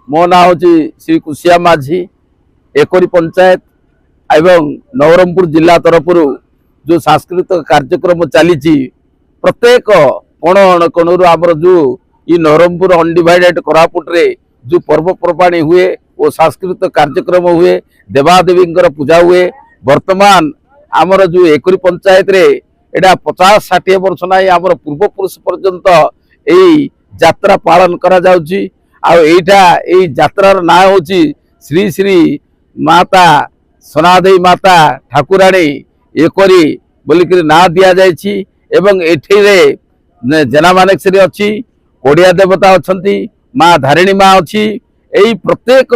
मो ना हूँ श्री कुशिया माझी एकोरी पंचायत एवं नवरंगपुर जिला तरफ जो सांस्कृतिक कार्यक्रम चली प्रत्येक कोण अणकोणु आमर जो ये नवरंगपुर अनडिवाइडेड कोरापुट रे जो पर्वपर्वाणी हुए और सांस्कृतिक कार्यक्रम हुए देवादेवी पूजा हुए वर्तमान आमर जो एकोरी पंचायत रे एटा 50-60 वर्ष ना आमर पूर्वपुरुष पर्यंत यही यात्रा पालन करा जाउची आ एटा एई यात्रार ना होची श्री श्री माता सोनादेवी माता ठाकुराणी एकोरी बोलिक ना दिया जायछि एवं एठिरे जेना मानेकसरी अछि कोडिया देवता अछंती माँ धारिणी माँ अच्छी यही प्रत्येक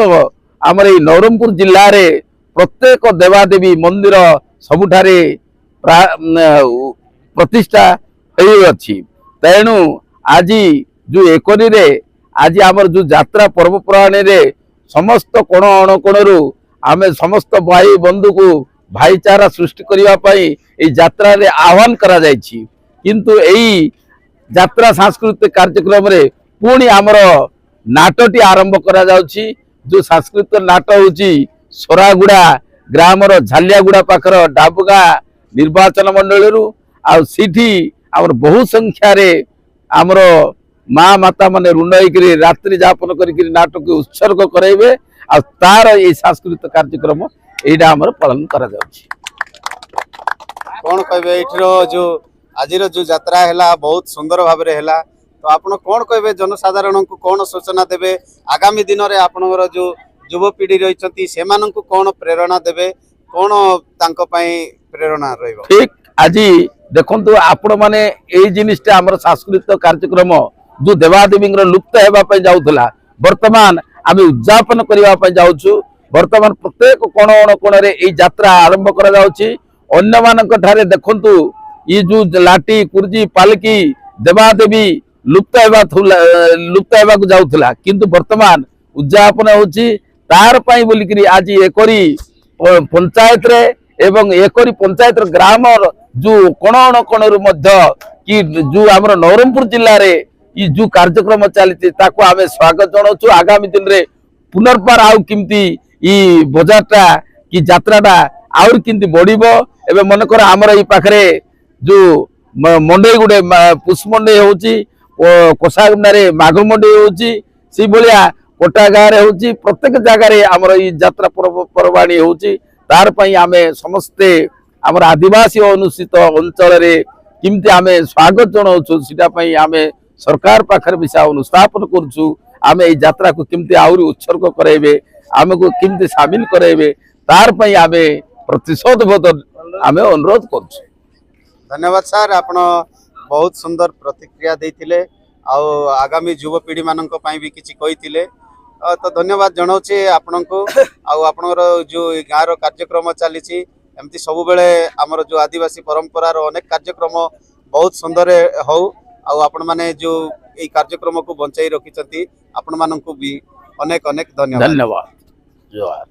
आमर ये नवरंगपुर जिले में प्रत्येक देवादेवी मंदिर सबुठारे प्रतिष्ठा होती तेणु आज जो एकोरी रे आज आमर जो यात्रा पर्वपर्वाणी रे समस्त कोण अणकोणरू आमे समस्त भाई बंधु को भाईचारा सृष्टि करने यात्रा रे आह्वान करा जायछि किंतु यही यात्रा सांस्कृतिक कार्यक्रम रे पुणी आमर नाटटी आरंभ करा जाउछि जो सांस्कृतिक नाट होची सोरागुड़ा ग्रामर झालियागुड़ा पाखर डाबुगा निर्वाचन मंडल आठी आमर बहु संख्यार आमर माँ माता माने ऋण होकर रात्रि जापन कर नाटक उत्सर्ग कराइबे आ तार ये सांस्कृतिक कार्यक्रम यहाँ आमर पालन करा जाउछि। कौन कहबे एठरो जो आज जो यात्रा है बहुत सुंदर भाव में है तो आपण कौन कहे जनसाधारण को कौन सूचना देवे आगामी दिन में आपनर जो युवपीढ़ी रही से कौन प्रेरणा देवे कौन तांको पई प्रेरणा रहिबो ठीक आज देखंतु आपण माने एई जिनिसटा हमर सांस्कृतिक कार्यक्रम जो देवादेवी लुप्त हेबा पई जाउथला वर्तमान आमे उद्यापन करिबा पई जाउछु वर्तमान प्रत्येक कोण कोण रे एई यात्रा आरंभ करा जाउछि अन्य मानक ठारे देखंतु ये जो लाठी कुर्जी पालकी देवादेवी लुप्त हेबा को जाउथला किंतु वर्तमान उद्यापन होची तार पई बोलिकरी आज एकोरी पंचायत रे एवं एकोरी पंचायत ग्राम जो कोण कोणरू मध्य कि जो आमर नवरंगपुर जिल्ला रे ये जो कार्यक्रम चली ताको आमे स्वागत जनाउछु आगामी दिन रे पुनर्बार आउ किमती ई बजारटा कि यात्राटा आउर किमती बढ़िबो एवं मनकर आमर ई पाखरे जो मंडई गुटे पुष्प मंडई होची कोसागुना रे माघ मंडई होची सी भलिया कोटा गाँव रे होची प्रत्येक जगह रे आमर ई यात्रा पर्वपर्वाणी होची तार पई आमे समस्ते आमर आदिवासी अनुसूचित अंचल रे किमती आमे स्वागत जनाउछु सिटा पई आमे सरकार पाखर विषय अनुस्थापन करछु आमे ई यात्रा को किमती आउरी उत्सर्ग कराइबे आमे को किमती शामिल कराइबे तार पई आमे प्रतिशोधबोध आमे अनुरोध करछु। धन्यवाद सर आपण बहुत सुंदर प्रतिक्रिया देथिले आगामी युवपीढ़ी मानक पई भी किछि कहिथिले तो धन्यवाद जनाउछे आपनको आपनर जो गाँव रो कार्यक्रम चली एमती सब बेले आमर जो आदिवासी परंपरा रो अनेक कार्यक्रम बहुत सुंदर हो आपण माने जो ये कार्यक्रम को बंचाई रखिछंती आपण माननको भी अनेक अनेक धन्यवाद। धन्यवाद।